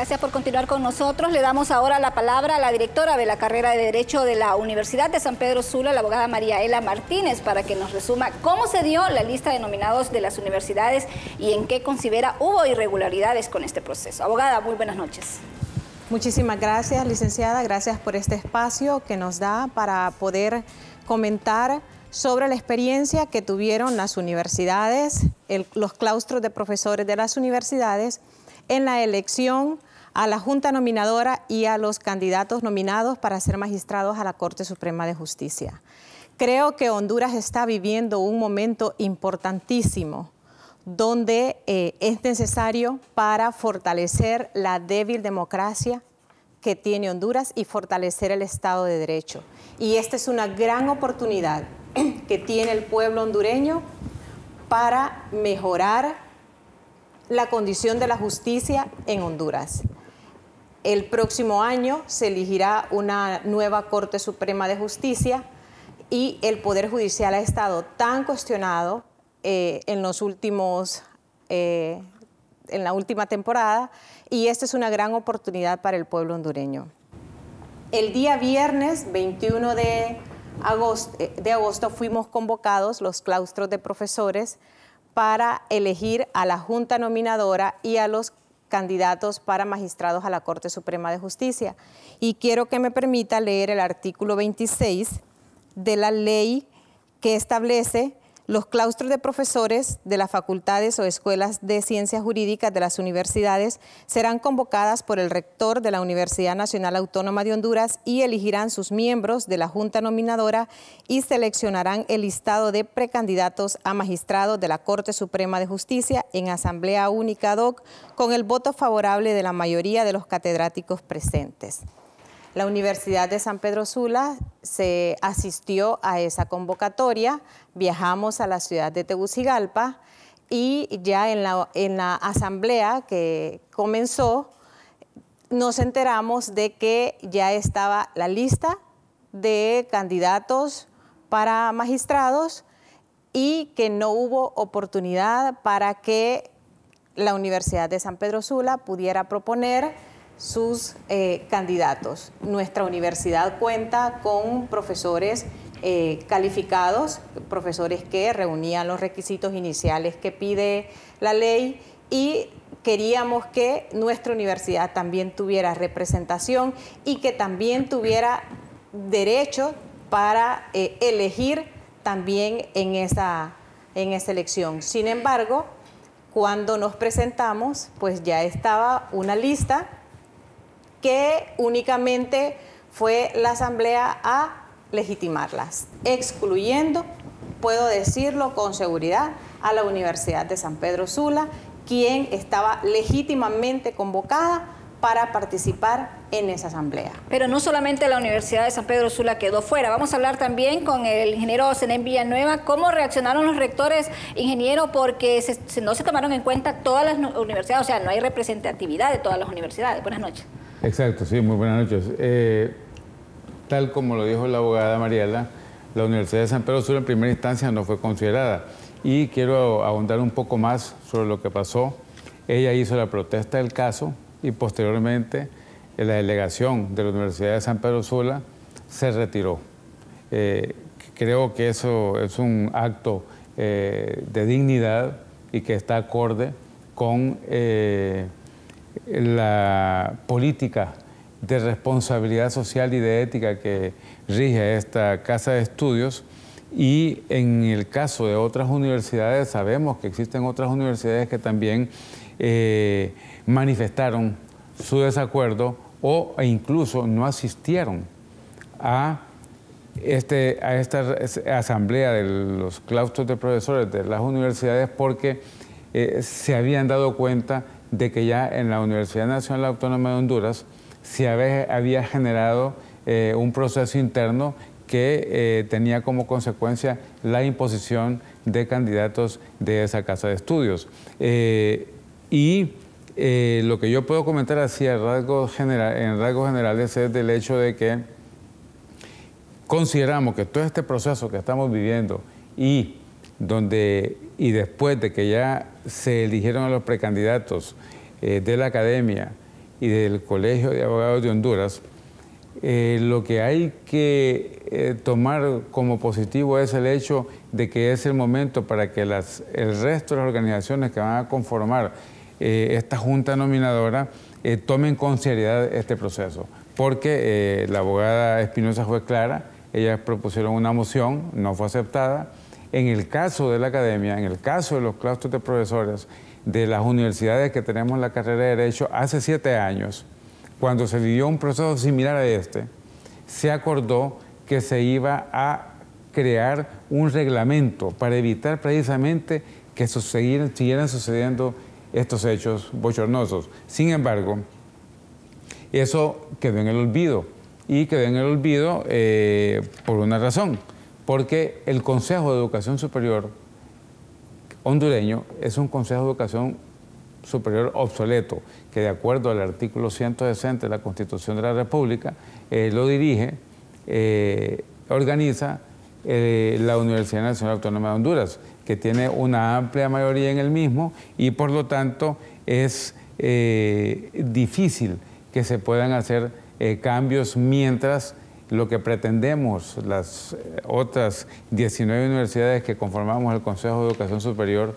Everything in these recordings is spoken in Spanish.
Gracias por continuar con nosotros. Le damos ahora la palabra a la directora de la carrera de Derecho de la Universidad de San Pedro Sula, la abogada Mariaela Martínez, para que nos resuma cómo se dio la lista de nominados de las universidades y en qué considera hubo irregularidades con este proceso. Abogada, muy buenas noches. Muchísimas gracias, licenciada. Gracias por este espacio que nos da para poder comentar sobre la experiencia que tuvieron las universidades, los claustros de profesores de las universidades en la elección a la Junta Nominadora y a los candidatos nominados para ser magistrados a la Corte Suprema de Justicia. Creo que Honduras está viviendo un momento importantísimo donde es necesario para fortalecer la débil democracia que tiene Honduras y fortalecer el Estado de Derecho. Y esta es una gran oportunidad que tiene el pueblo hondureño para mejorar la condición de la justicia en Honduras. El próximo año se elegirá una nueva Corte Suprema de Justicia y el Poder Judicial ha estado tan cuestionado en la última temporada, y esta es una gran oportunidad para el pueblo hondureño. El día viernes 21 de agosto fuimos convocados los claustros de profesores para elegir a la Junta Nominadora y a los candidatos para magistrados a la Corte Suprema de Justicia. Y quiero que me permita leer el artículo 26 de la ley que establece los claustros de profesores de las facultades o escuelas de ciencias jurídicas de las universidades serán convocadas por el rector de la Universidad Nacional Autónoma de Honduras y elegirán sus miembros de la Junta Nominadora y seleccionarán el listado de precandidatos a magistrados de la Corte Suprema de Justicia en Asamblea Única ad hoc con el voto favorable de la mayoría de los catedráticos presentes. La Universidad de San Pedro Sula se asistió a esa convocatoria, viajamos a la ciudad de Tegucigalpa y ya en la asamblea que comenzó nos enteramos de que ya estaba la lista de candidatos para magistrados y que no hubo oportunidad para que la Universidad de San Pedro Sula pudiera proponer sus candidatos. Nuestra universidad cuenta con profesores calificados, profesores que reunían los requisitos iniciales que pide la ley, y queríamos que nuestra universidad también tuviera representación y que también tuviera derecho para elegir también en esa elección. Sin embargo, cuando nos presentamos, pues ya estaba una lista que únicamente fue la asamblea a legitimarlas, excluyendo, puedo decirlo con seguridad, a la Universidad de San Pedro Sula, quien estaba legítimamente convocada para participar en esa asamblea. Pero no solamente la Universidad de San Pedro Sula quedó fuera. Vamos a hablar también con el ingeniero Zenén Villanueva. ¿Cómo reaccionaron los rectores, ingeniero? Porque no se tomaron en cuenta todas las universidades, o sea, no hay representatividad de todas las universidades. Buenas noches. Exacto, sí, muy buenas noches. Tal como lo dijo la abogada Mariela, la Universidad de San Pedro Sula en primera instancia no fue considerada. Y quiero ahondar un poco más sobre lo que pasó. Ella hizo la protesta del caso y posteriormente la delegación de la Universidad de San Pedro Sula se retiró. Creo que eso es un acto de dignidad y que está acorde con la política de responsabilidad social y de ética que rige a esta casa de estudios. Y en el caso de otras universidades, sabemos que existen otras universidades que también manifestaron su desacuerdo e incluso no asistieron a esta asamblea de los claustros de profesores de las universidades porque se habían dado cuenta de que ya en la Universidad Nacional Autónoma de Honduras se había generado un proceso interno que tenía como consecuencia la imposición de candidatos de esa casa de estudios. Lo que yo puedo comentar así en rasgos generales es del hecho de que consideramos que todo este proceso que estamos viviendo y después de que ya se eligieron a los precandidatos de la academia y del Colegio de Abogados de Honduras, lo que hay que tomar como positivo es el hecho de que es el momento para que el resto de las organizaciones que van a conformar esta junta nominadora tomen con seriedad este proceso, porque la abogada Espinosa fue clara, ellas propusieron una moción, no fue aceptada. En el caso de la academia, en el caso de los claustros de profesores de las universidades que tenemos en la carrera de Derecho, hace 7 años, cuando se vivió un proceso similar a este, se acordó que se iba a crear un reglamento para evitar precisamente que siguieran sucediendo estos hechos bochornosos. Sin embargo, eso quedó en el olvido, y quedó en el olvido por una razón, porque el Consejo de Educación Superior hondureño es un Consejo de Educación Superior obsoleto, que de acuerdo al artículo 160 de la Constitución de la República, lo dirige, organiza la Universidad Nacional Autónoma de Honduras, que tiene una amplia mayoría en el mismo, y por lo tanto es difícil que se puedan hacer cambios mientras lo que pretendemos las otras 19 universidades que conformamos el Consejo de Educación Superior,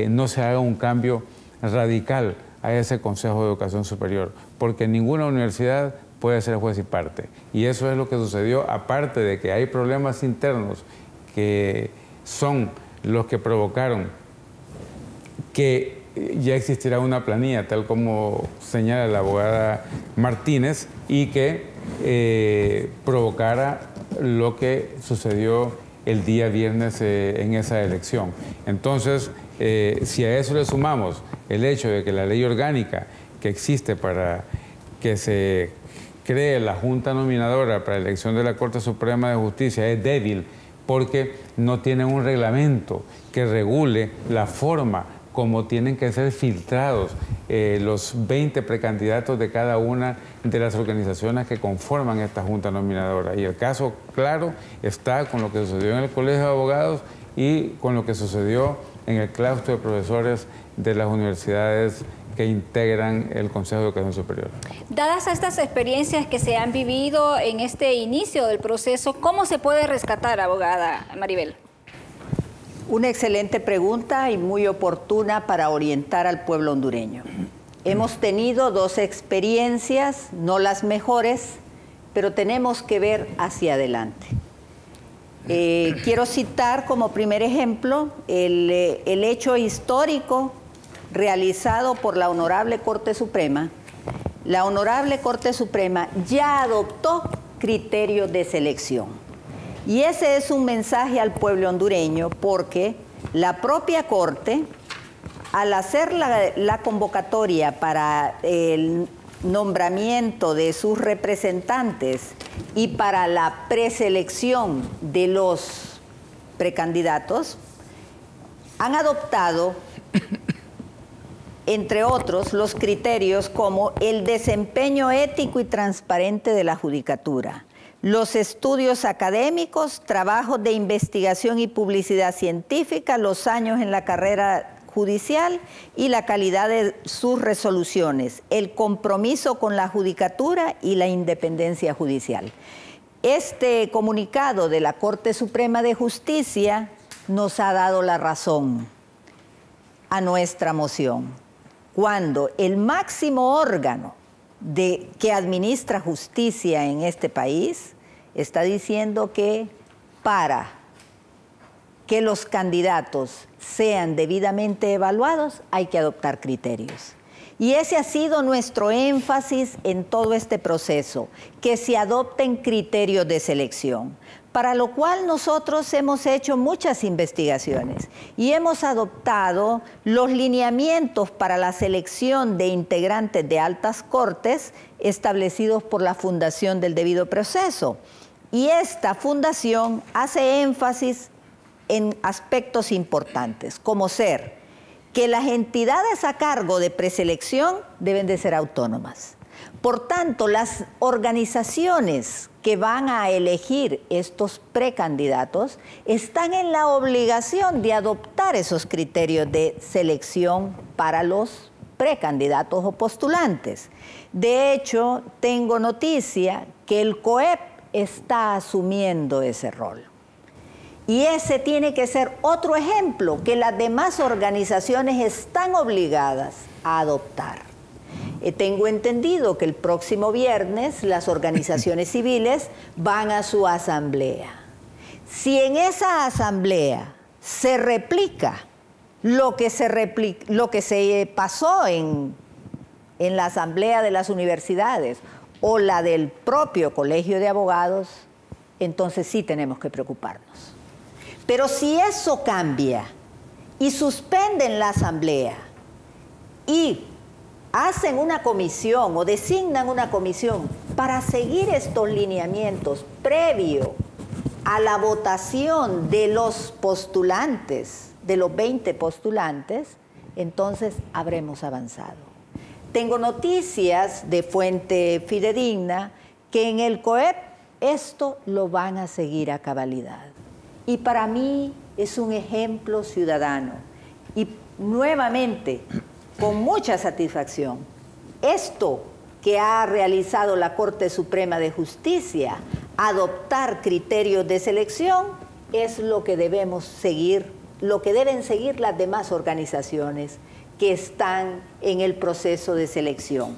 no se haga un cambio radical a ese Consejo de Educación Superior, porque ninguna universidad puede ser juez y parte. Y eso es lo que sucedió, aparte de que hay problemas internos que son los que provocaron que ya existiera una planilla, tal como señala la abogada Martínez, y que provocara lo que sucedió el día viernes en esa elección. Entonces, si a eso le sumamos el hecho de que la ley orgánica que existe para que se cree la Junta Nominadora para la elección de la Corte Suprema de Justicia es débil, porque no tiene un reglamento que regule la forma como tienen que ser filtrados los 20 precandidatos de cada una de las organizaciones que conforman esta Junta Nominadora. Y el caso claro está con lo que sucedió en el Colegio de Abogados y con lo que sucedió en el claustro de profesores de las universidades que integran el Consejo de Educación Superior. Dadas estas experiencias que se han vivido en este inicio del proceso, ¿cómo se puede rescatar, abogada Maribel? Una excelente pregunta y muy oportuna para orientar al pueblo hondureño. Hemos tenido 2 experiencias, no las mejores, pero tenemos que ver hacia adelante. Quiero citar como primer ejemplo el hecho histórico realizado por la Honorable Corte Suprema. La Honorable Corte Suprema ya adoptó criterios de selección. Y ese es un mensaje al pueblo hondureño, porque la propia Corte, al hacer la convocatoria para el nombramiento de sus representantes y para la preselección de los precandidatos, han adoptado, entre otros, los criterios como el desempeño ético y transparente de la judicatura, los estudios académicos, trabajos de investigación y publicidad científica, los años en la carrera judicial y la calidad de sus resoluciones, el compromiso con la judicatura y la independencia judicial. Este comunicado de la Corte Suprema de Justicia nos ha dado la razón a nuestra moción, cuando el máximo órgano que administra justicia en este país está diciendo que para que los candidatos sean debidamente evaluados hay que adoptar criterios. Y ese ha sido nuestro énfasis en todo este proceso, que se adopten criterios de selección, para lo cual nosotros hemos hecho muchas investigaciones y hemos adoptado los lineamientos para la selección de integrantes de altas cortes establecidos por la Fundación del Debido Proceso. Y esta fundación hace énfasis en aspectos importantes, como ser que las entidades a cargo de preselección deben de ser autónomas. Por tanto, las organizaciones que van a elegir estos precandidatos están en la obligación de adoptar esos criterios de selección para los precandidatos o postulantes. De hecho, tengo noticia que el COEP está asumiendo ese rol. Y ese tiene que ser otro ejemplo que las demás organizaciones están obligadas a adoptar. Tengo entendido que el próximo viernes las organizaciones civiles van a su asamblea. Si en esa asamblea se replica lo que se pasó en la asamblea de las universidades o la del propio Colegio de Abogados, entonces sí tenemos que preocuparnos. Pero si eso cambia y suspenden la asamblea y hacen una comisión o designan una comisión para seguir estos lineamientos previo a la votación de los postulantes, de los 20 postulantes, entonces habremos avanzado. Tengo noticias de fuente fidedigna que en el COEP esto lo van a seguir a cabalidad. Y para mí es un ejemplo ciudadano. Y nuevamente, con mucha satisfacción, esto que ha realizado la Corte Suprema de Justicia, adoptar criterios de selección, es lo que debemos seguir, lo que deben seguir las demás organizaciones que están en el proceso de selección.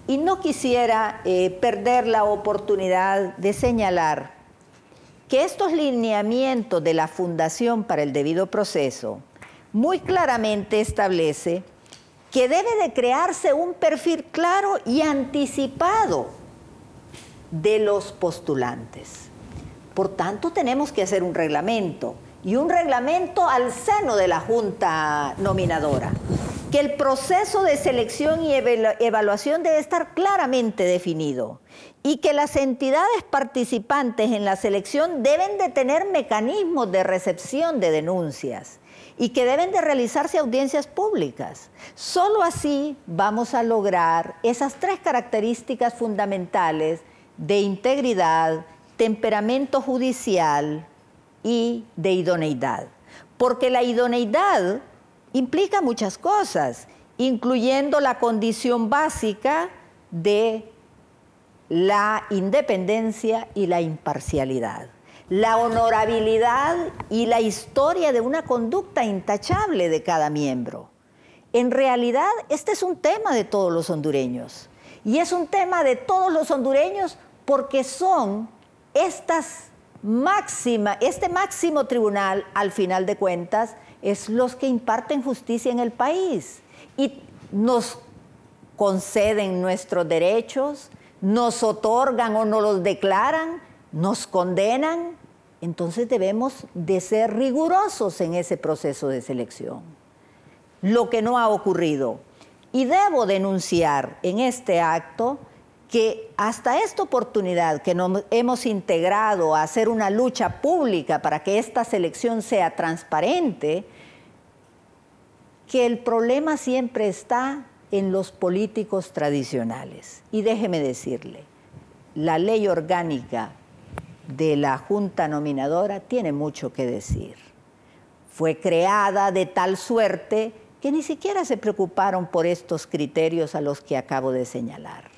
Y no quisiera perder la oportunidad de señalar que estos lineamientos de la Fundación para el Debido Proceso muy claramente establece que debe de crearse un perfil claro y anticipado de los postulantes. Por tanto, tenemos que hacer un reglamento, y un reglamento al seno de la Junta Nominadora, que el proceso de selección y evaluación debe estar claramente definido, y que las entidades participantes en la selección deben de tener mecanismos de recepción de denuncias, y que deben de realizarse audiencias públicas. Solo así vamos a lograr esas 3 características fundamentales de integridad, temperamento judicial y de idoneidad. Porque la idoneidad implica muchas cosas, incluyendo la condición básica de la independencia y la imparcialidad, la honorabilidad y la historia de una conducta intachable de cada miembro. En realidad, este es un tema de todos los hondureños. Y es un tema de todos los hondureños porque son este máximo tribunal, al final de cuentas, es los que imparten justicia en el país. Y nos conceden nuestros derechos, nos otorgan o nos los declaran, nos condenan. Entonces debemos de ser rigurosos en ese proceso de selección. Lo que no ha ocurrido. Y debo denunciar en este acto que hasta esta oportunidad que nos hemos integrado a hacer una lucha pública para que esta selección sea transparente, que el problema siempre está en los políticos tradicionales. Y déjeme decirle, la ley orgánica de la Junta Nominadora tiene mucho que decir. Fue creada de tal suerte que ni siquiera se preocuparon por estos criterios a los que acabo de señalar,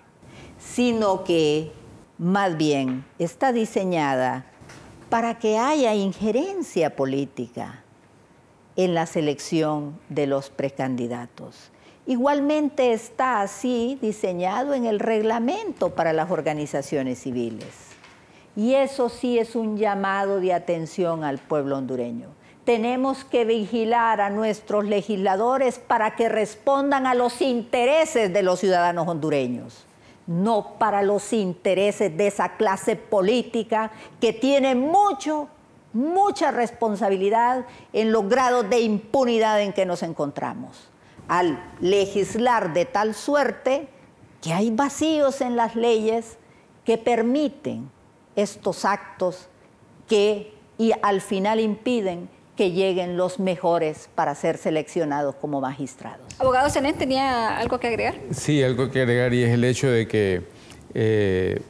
sino que más bien está diseñada para que haya injerencia política en la selección de los precandidatos. Igualmente está así diseñado en el reglamento para las organizaciones civiles. Y eso sí es un llamado de atención al pueblo hondureño. Tenemos que vigilar a nuestros legisladores para que respondan a los intereses de los ciudadanos hondureños, no para los intereses de esa clase política que tiene mucha responsabilidad en los grados de impunidad en que nos encontramos, al legislar de tal suerte que hay vacíos en las leyes que permiten estos actos y al final impiden que lleguen los mejores para ser seleccionados como magistrados. Abogado Senén, ¿tenía algo que agregar? Sí, algo que agregar, y es el hecho de que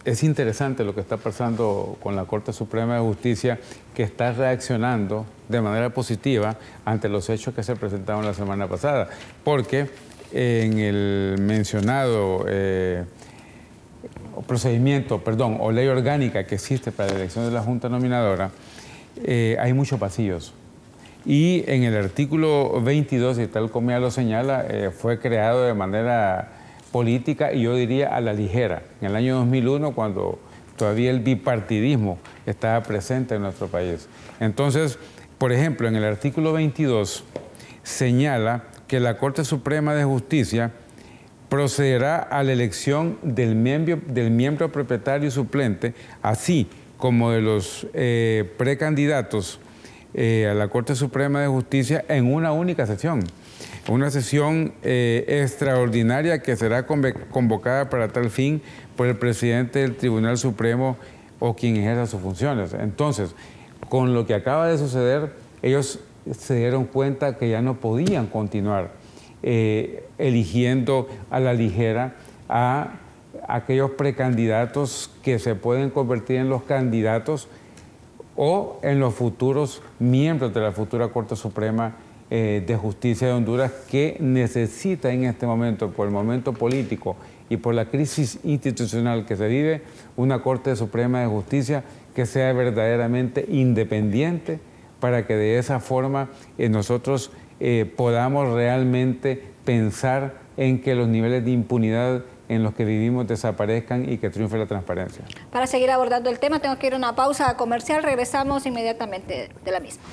es interesante lo que está pasando con la Corte Suprema de Justicia, que está reaccionando de manera positiva ante los hechos que se presentaron la semana pasada, porque en el mencionado procedimiento, o ley orgánica que existe para la elección de la Junta Nominadora, hay muchos vacíos. Y en el artículo 22, y tal como ya lo señala, fue creado de manera política y yo diría a la ligera. En el año 2001, cuando todavía el bipartidismo estaba presente en nuestro país. Entonces, por ejemplo, en el artículo 22 señala que la Corte Suprema de Justicia procederá a la elección del miembro propietario y suplente, así como de los precandidatos a la Corte Suprema de Justicia en una única sesión. Una sesión extraordinaria que será convocada para tal fin por el presidente del Tribunal Supremo o quien ejerza sus funciones. Entonces, con lo que acaba de suceder, ellos se dieron cuenta que ya no podían continuar eligiendo a la ligera a aquellos precandidatos que se pueden convertir en los candidatos o en los futuros miembros de la futura Corte Suprema de Justicia de Honduras, que necesita en este momento, por el momento político y por la crisis institucional que se vive, una Corte Suprema de Justicia que sea verdaderamente independiente, para que de esa forma nosotros podamos realmente pensar en que los niveles de impunidad en los que vivimos desaparezcan y que triunfe la transparencia. Para seguir abordando el tema tengo que ir a una pausa comercial, regresamos inmediatamente de la misma.